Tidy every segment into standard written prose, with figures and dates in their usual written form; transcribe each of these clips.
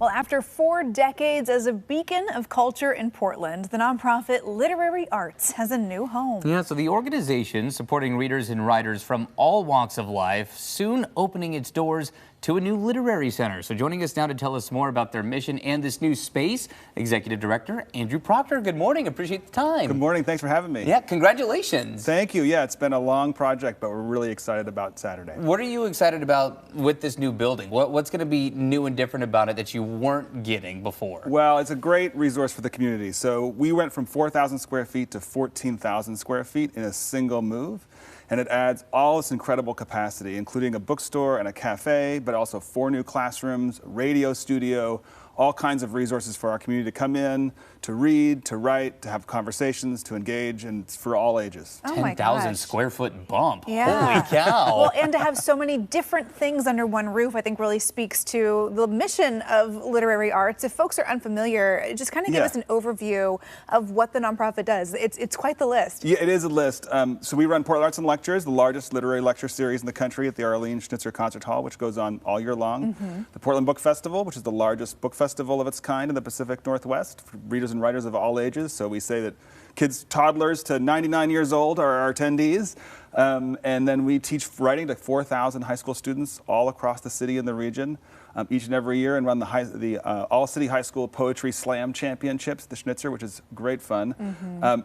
Well, after 4 decades as a beacon of culture in Portland, the nonprofit Literary Arts has a new home. Yeah, so the organization supporting readers and writers from all walks of life, soon opening its doors to a new literary center. So joining us now to tell us more about their mission and this new space, Executive Director Andrew Proctor. Good morning. Appreciate the time. Good morning. Thanks for having me. Yeah, congratulations. Thank you. Yeah, it's been a long project, but we're really excited about Saturday. What are you excited about with this new building? What's going to be new and different about it that you weren't getting before? Well, it's a great resource for the community. So we went from 4,000 square feet to 14,000 square feet in a single move. And it adds all this incredible capacity, including a bookstore and a cafe, but also 4 new classrooms, a radio studio, all kinds of resources for our community to come in, to read, to write, to have conversations, to engage, and it's for all ages. Oh my 10,000 gosh. square foot bump. Yeah. Holy cow. Well, and to have so many different things under one roof, I think really speaks to the mission of Literary Arts. If folks are unfamiliar, just kind of give us an overview of what the nonprofit does. It's quite the list. Yeah, it is a list. So we run Portland Arts and Lectures, the largest literary lecture series in the country at the Arlene Schnitzer Concert Hall, which goes on all year long. The Portland Book Festival, which is the largest book festival of its kind in the Pacific Northwest for readers and writers of all ages. So we say that kids, toddlers to 99 years old are our attendees. And then we teach writing to 4,000 high school students all across the city and the region each and every year, and run the All-City High School Poetry Slam Championships, the Schnitzer, which is great fun.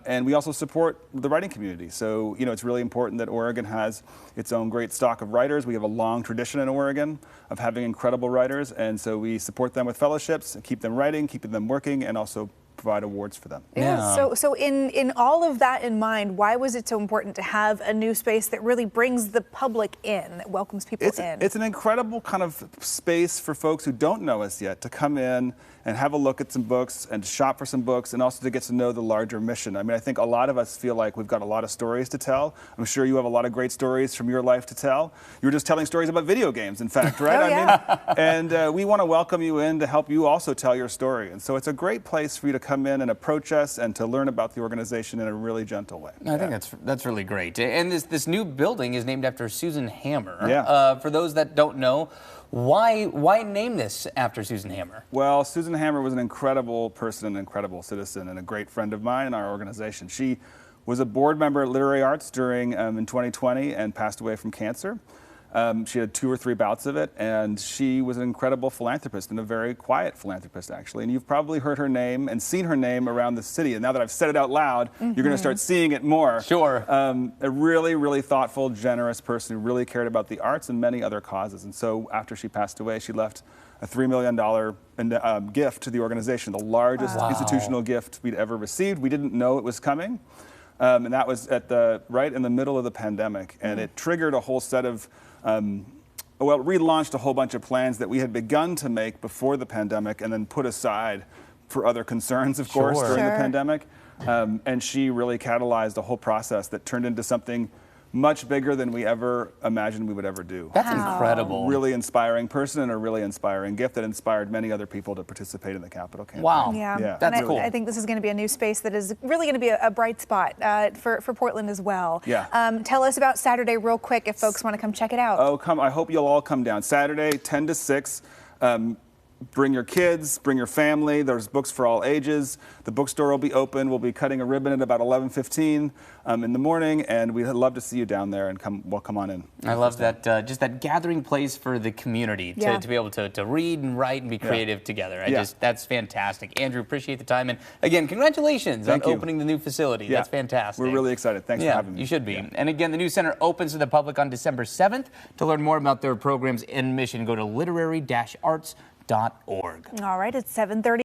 And we also support the writing community. So, you know, it's really important that Oregon has its own great stock of writers. We have a long tradition in Oregon of having incredible writers, and so we support them with fellowships, keep them writing, keeping them working, and also provide awards for them. Yeah. So in all of that in mind, why was it so important to have a new space that really brings the public in, that welcomes people in? It's an incredible kind of space for folks who don't know us yet to come in and have a look at some books and to shop for some books and also to get to know the larger mission. I mean, I think a lot of us feel like we've got a lot of stories to tell. I'm sure you have a lot of great stories from your life to tell. You were just telling stories about video games, in fact, right? Oh, yeah. And we want to welcome you in to help you also tell your story. And so it's a great place for you to come in and approach us and to learn about the organization in a really gentle way. I think that's really great. And this new building is named after Susan Hammer. Yeah. For those that don't know, why name this after Susan Hammer? Well, Susan Hammer was an incredible person, an incredible citizen, and a great friend of mine in our organization. She was a board member at Literary Arts during in 2020 and passed away from cancer. She had 2 or 3 bouts of it, and she was an incredible philanthropist and a very quiet philanthropist, actually. And you've probably heard her name and seen her name around the city. And now that I've said it out loud, you're going to start seeing it more. Sure. A really, really thoughtful, generous person who really cared about the arts and many other causes. And so after she passed away, she left a $3 million gift to the organization, the largest institutional gift we'd ever received. We didn't know it was coming. And that was right in the middle of the pandemic. And it triggered a whole set of relaunched a whole bunch of plans that we had begun to make before the pandemic and then put aside for other concerns, of course, during the pandemic. And she really catalyzed a whole process that turned into something much bigger than we ever imagined we would ever do. That's incredible. Really inspiring person and a really inspiring gift that inspired many other people to participate in the Capitol campaign. Wow. Yeah, That's and cool. I think this is going to be a new space that is really going to be a bright spot for Portland as well. Yeah. Tell us about Saturday real quick if folks want to come check it out. Oh, I hope you'll all come down. Saturday, 10 to 6. Bring your kids, bring your family. There's books for all ages. The bookstore will be open. We'll be cutting a ribbon at about 11:15 in the morning, and we'd love to see you down there and come on in. I love that, just that gathering place for the community to be able to read and write and be creative together. That's fantastic. Andrew, appreciate the time. And again, congratulations on opening the new facility. That's fantastic. We're really excited. Thanks for having me. You should be. And again, the new center opens to the public on December 7th. To learn more about their programs and mission, go to literary-arts.org. All right, it's 7:30.